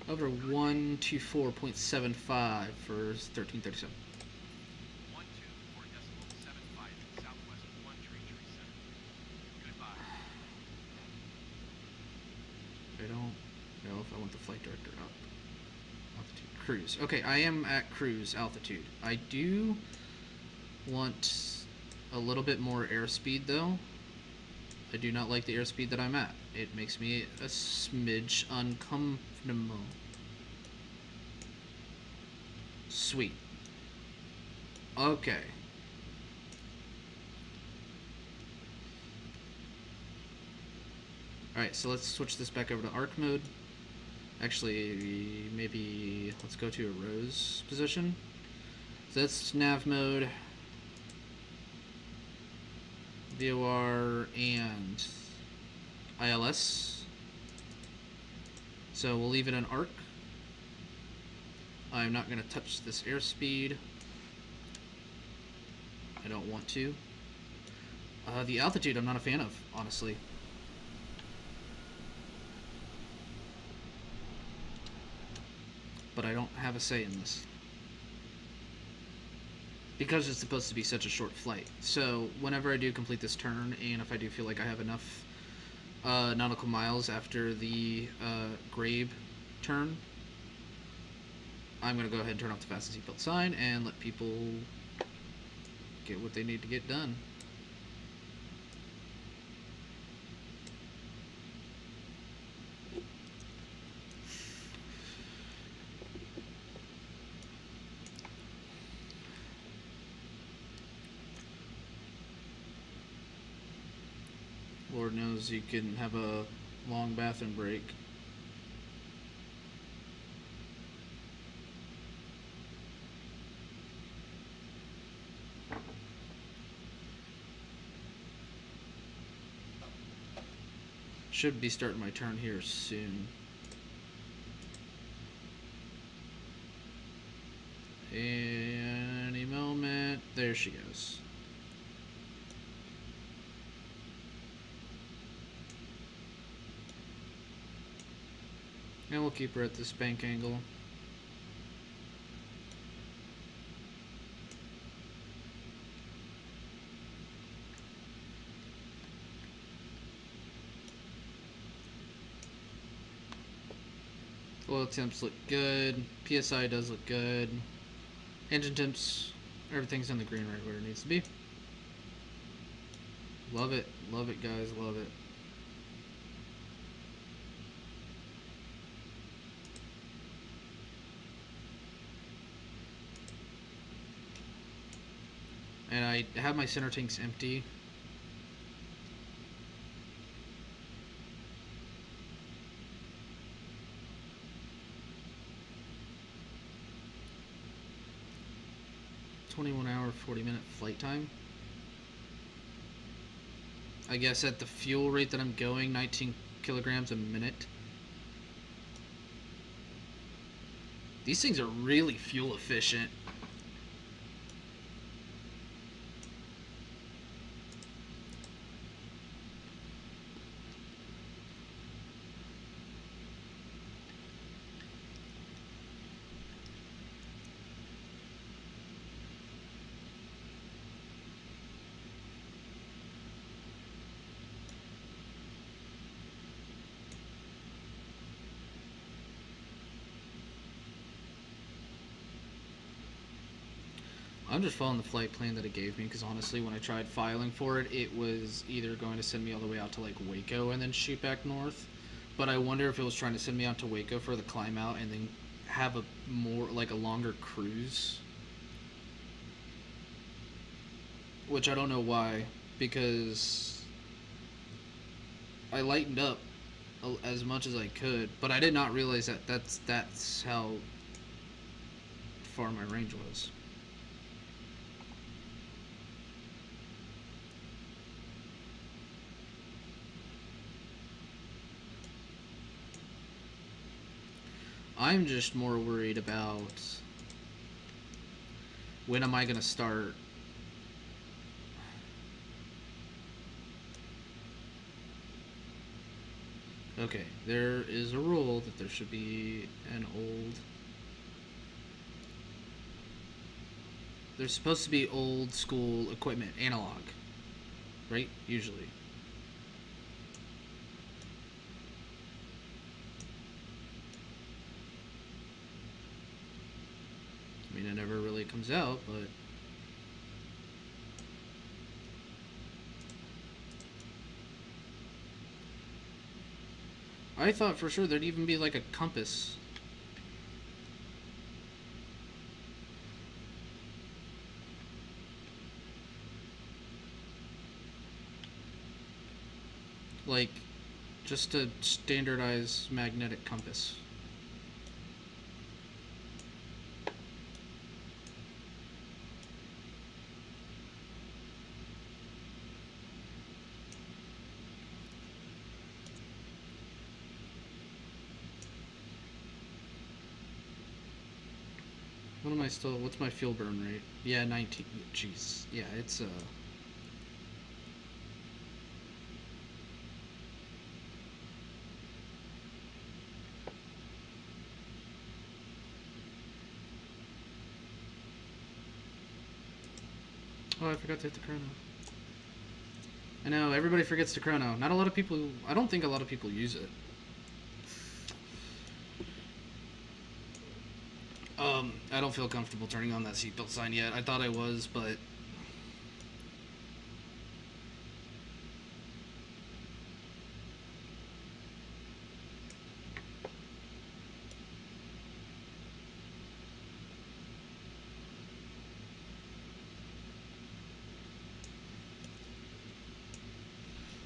Speaker 3: 124.75.
Speaker 2: over 124.75 for 1337.
Speaker 4: 124.75, southwest 1337. Goodbye.
Speaker 2: I don't know if I want the flight director up. Altitude. Cruise. Okay, I am at cruise altitude. I do want a little bit more airspeed though. I do not like the airspeed that I'm at. It makes me a smidge uncomfortable. Sweet. Okay. Alright, so let's switch this back over to arc mode. Actually, maybe let's go to a rose position. So that's nav mode, VOR, and ILS. So we'll leave it in arc. I'm not going to touch this airspeed. I don't want to. The altitude I'm not a fan of, honestly. But I don't have a say in this. Because it's supposed to be such a short flight. So whenever I do complete this turn, and if I do feel like I have enough nautical miles after the Grabe turn, I'm going to go ahead and turn off the fasten seatbelt sign and let people get what they need to get done. Lord knows you can have a long bathroom break. Should be starting my turn here soon. Any moment. There she goes. And we'll keep her at this bank angle. Oil temps look good. PSI does look good. Engine temps, everything's in the green right where it needs to be. Love it, guys, love it. And I have my center tanks empty. $21-hour, 40-minute flight time. I guess at the fuel rate that I'm going, 19 kilograms a minute. These things are really fuel efficient. I'm just following the flight plan that it gave me, because honestly, when I tried filing for it, it was either going to send me all the way out to like Waco and then shoot back north. But I wonder if it was trying to send me out to Waco for the climb out and then have a more like a longer cruise. Which I don't know why, because I lightened up as much as I could, but I did not realize that that's how far my range was. I'm just more worried about when am I going to start. Okay, there is a rule that there should be an old... There's supposed to be old school equipment, analog, right? Usually. I mean, it never really comes out, but... I thought for sure there'd even be like a compass. Like, just a standardized magnetic compass. What am I still? What's my fuel burn rate? Yeah, 19. Jeez. Yeah, it's Oh, I forgot to hit the chrono. I know everybody forgets the chrono. Not a lot of people. I don't think a lot of people use it. I don't feel comfortable turning on that seatbelt sign yet. I thought I was, but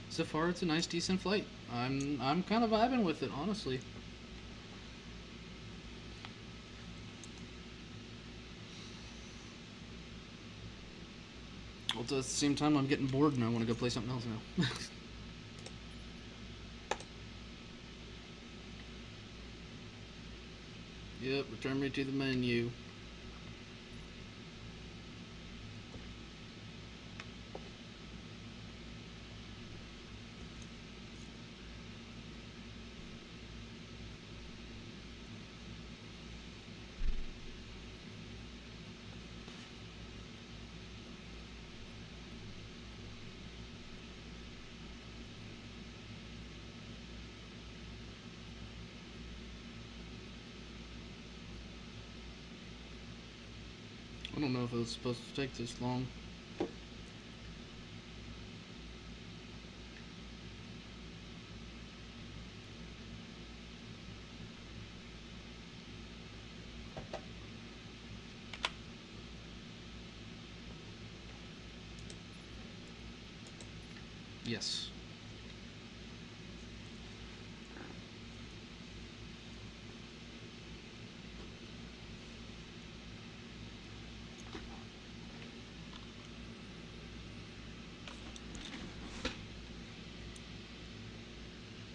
Speaker 2: so far it's a nice, decent flight. I'm kind of vibing with it, honestly. Well, at the same time, I'm getting bored and I want to go play something else now. Yep, return me to the menu. I don't know if it was supposed to take this long. Yes.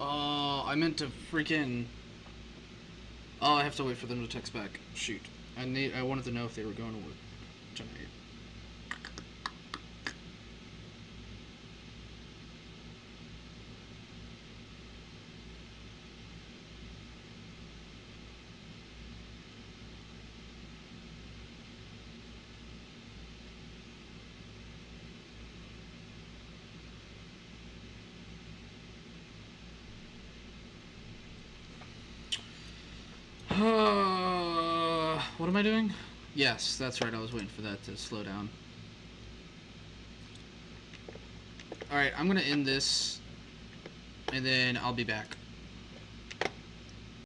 Speaker 2: Oh, I meant to freaking... Oh, I have to wait for them to text back. Shoot. I wanted to know if they were going to work tonight. What am I doing? Yes, that's right. I was waiting for that to slow down. Alright, I'm going to end this, and then I'll be back.